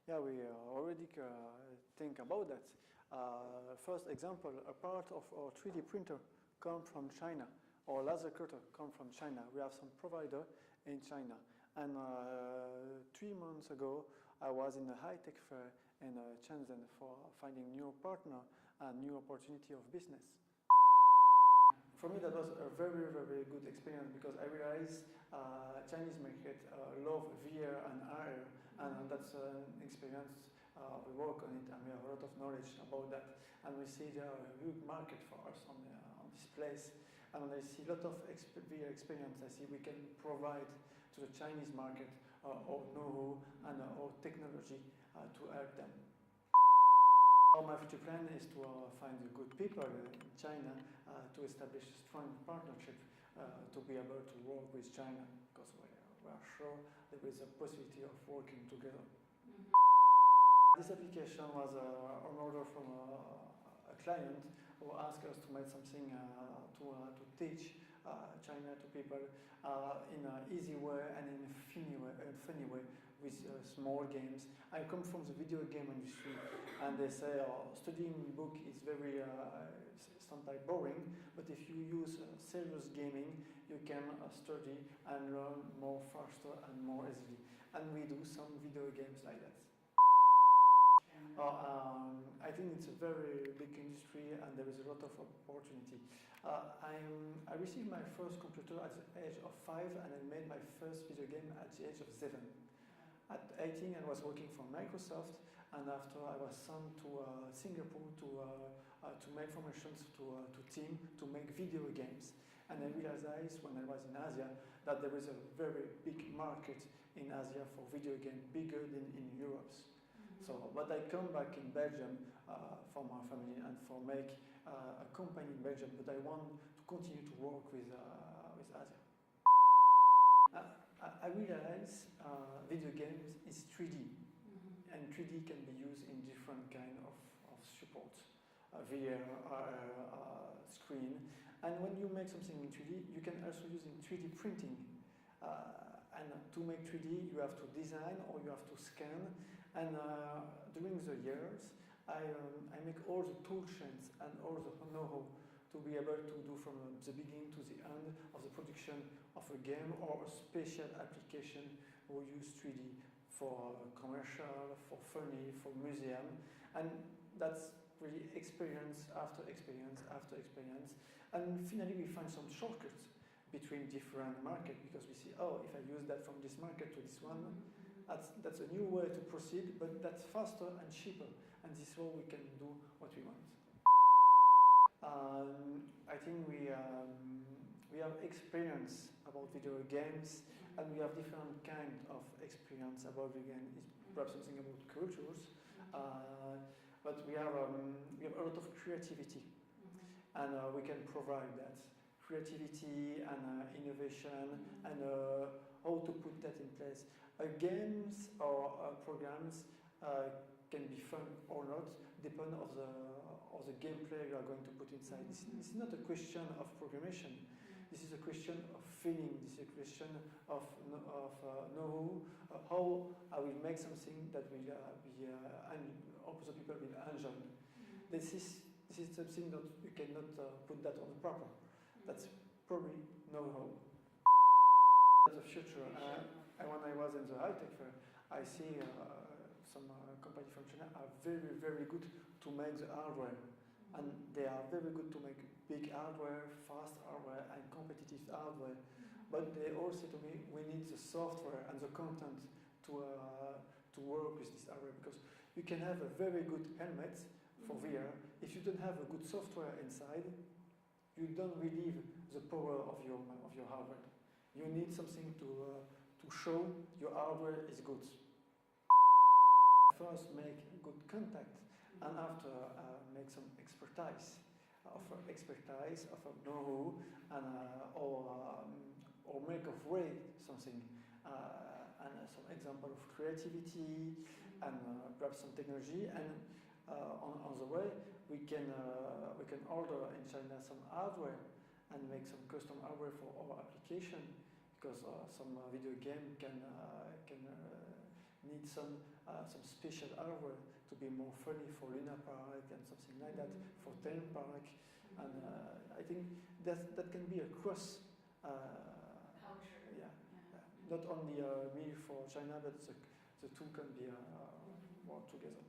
Yeah, we already think about that. First example, a part of our 3D printer comes from China. Our laser cutter comes from China. We have some provider in China. And 3 months ago, I was in a high-tech fair in Shenzhen for finding new partner and new opportunity of business. For me, that was a very, very good experience because I realized Chinese market love VR and AR, and that's an experience. We work on it, and we have a lot of knowledge about that. And we see there a huge market for us on this place. And I see a lot of VR experience. I see we can provide to the Chinese market our know-how and our technology to help them. My future plan is to find good people in China to establish a strong partnership to be able to work with China, because we are sure there is a possibility of working together. Mm-hmm. This application was an order from a client who asked us to make something to teach China to people in an easy way and in a funny way with small games. I come from the video game industry, and they say studying book is very sometimes boring, but if you use serious gaming, you can study and learn more faster and more easily. And we do some video games like that. I think it's a very big industry and there is a lot of opportunity. I received my first computer at the age of 5 and I made my first video game at the age of 7. At 18 I was working for Microsoft, and after I was sent to Singapore to make formations to team to make video games. And I realized when I was in Asia that there is a very big market in Asia for video games, bigger than in Europe. So, but I come back in Belgium for my family and for make a company in Belgium, but I want to continue to work with Asia. I realize video games is 3D, and 3D can be used in different kind of support, VR, screen, and when you make something in 3D, you can also use in 3D printing. And to make 3D, you have to design or you have to scan. And during the years, I make all the tool chains and all the know-how to be able to do from the beginning to the end of the production of a game or a special application or use 3D for commercial, for funny, for museum. And that's really experience after experience after experience. And finally, we find some shortcuts between different markets, because we see, oh, if I use that from this market to this one, that's a new way to proceed, but that's faster and cheaper, and this way we can do what we want. I think we have experience about video games, and we have different kind of experience about video games. It's perhaps something about cultures, but we have a lot of creativity, and we can provide that. Creativity and innovation and how to put that in place. Games or programs can be fun or not, depending of the gameplay you are going to put inside. This is not a question of programmation. This is a question of feeling. This is a question of know how I will make something that will be opposite people will enjoy. This is something that you cannot put that on the paper. That's probably know-how. The future. When I was in the high-tech fair, I see some companies from China are very, very good to make the hardware. And they are very good to make big hardware, fast hardware, and competitive hardware. But they all say to me, we need the software and the content to work with this hardware, because you can have a very good helmet for VR. If you don't have a good software inside, you don't relieve the power of your hardware. You need something to show your hardware is good. First make good contact, and after make some expertise, of know-how, and or make of way something, and some example of creativity, and perhaps some technology, and on the way we can order in China some hardware and make some custom hardware for our application, because some video game need some special hardware to be more funny for Luna Park and something like that for theme park. And I think that can be a cross culture. Yeah. Not only me for China, but the two can be more together.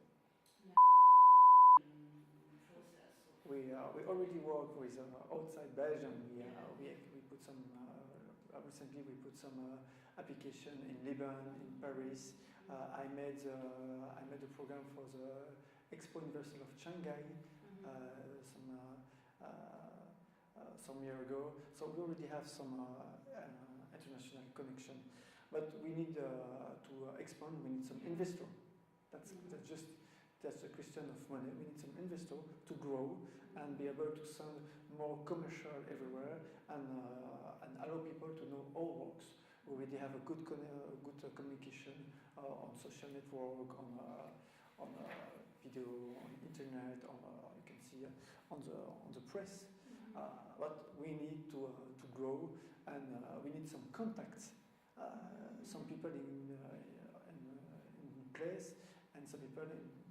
We already work with outside Belgium. We put some recently we put some application in Lebanon, in Paris. I made a program for the Expo Universal of Shanghai some year ago. So we already have some international connection, but we need to expand. We need some investor. That's a question of money. We need some investor to grow and be able to send more commercial everywhere and allow people to know our works. We already have a good communication on social network, on video, on internet, you can see on the press. But we need to grow, and we need some contacts. Some people in place, and some people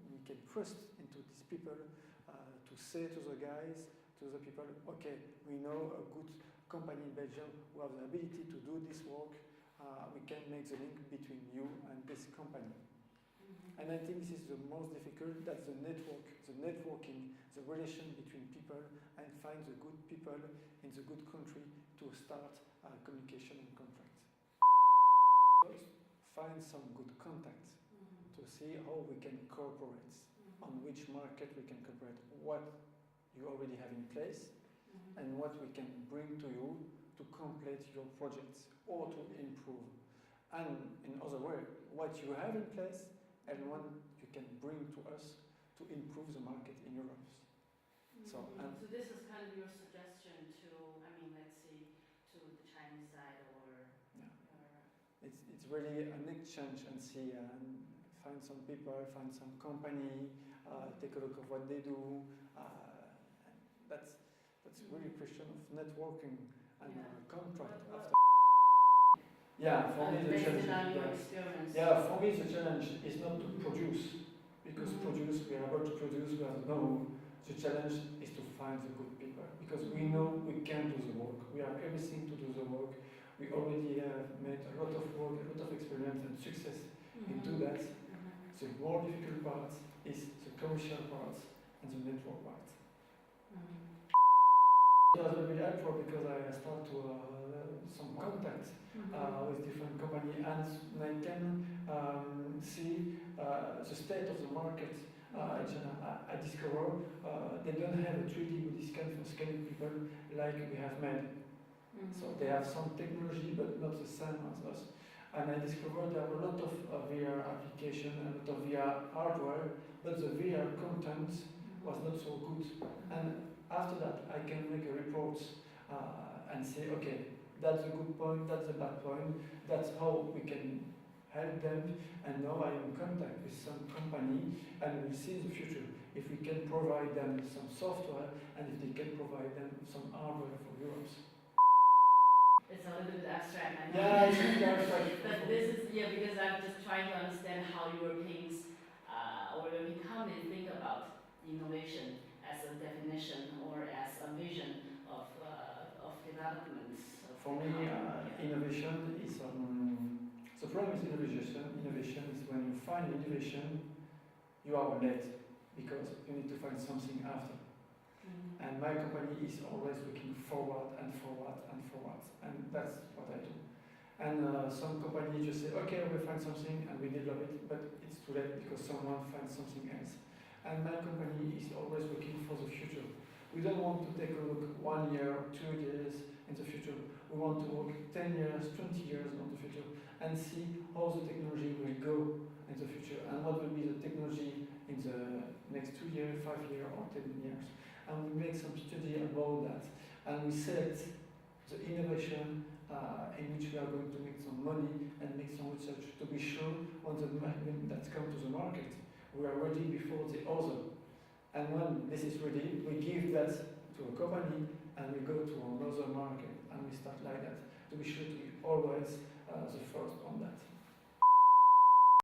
we can trust into these people to say to the guys, to the people, okay, we know a good company in Belgium who have the ability to do this work. We can make the link between you and this company. And I think this is the most difficult. That's the networking, the relation between people, and find the good people in the good country to start communication and contracts. First, find some good contacts to see how we can cooperate, on which market we can cooperate, what you already have in place, and what we can bring to you to complete your projects or to improve. And in other words, what you have in place and what you can bring to us to improve the market in Europe. So this is kind of your suggestion to, let's see, to the Chinese side or... It's really an exchange and see, find some people, find some company, take a look of what they do. That's really a question of networking and contract after. Yeah, for me the challenge. For me the challenge is not to produce, because we are able to produce, we have know. The challenge is to find the good people, because we know we can do the work. We have everything to do the work. We already have made a lot of work, a lot of experience and success into that. The more difficult part is the commercial part and the network part. It was very helpful because I start to some contacts with different companies, and I can see the state of the market. I discover they don't have a 3D body scan for scanning people like we have made. So they have some technology, but not the same as us. And I discovered there are a lot of VR application, a lot of VR hardware, but the VR content was not so good. And after that, I can make a report and say, okay, that's a good point, that's a bad point, that's how we can help them. And now I am in contact with some company, and we'll see in the future if we can provide them some software and if they can provide them some hardware for Europe. It's a little bit abstract, I know. Yeah, it's really abstract. But this is, because I'm just trying to understand how Europeans or European companies think about innovation as a definition or as a vision of development. For me, innovation is the problem with innovation. Innovation is when you find innovation, you are late because you need to find something after. And my company is always looking forward and forward and forward, and that's what I do. And some companies just say, okay, we find something and we develop it, but it's too late because someone finds something else. And my company is always looking for the future. We don't want to take a look 1 year, 2 years in the future. We want to look 10 years, 20 years on the future and see how the technology will go in the future and what will be the technology in the next 2 years, 5 years, or 10 years. And we make some study about that. And we select the innovation in which we are going to make some money and make some research to be sure when that comes to the market, we are ready before the other. And when this is ready, we give that to a company and we go to another market and we start like that to be sure to be always the first on that.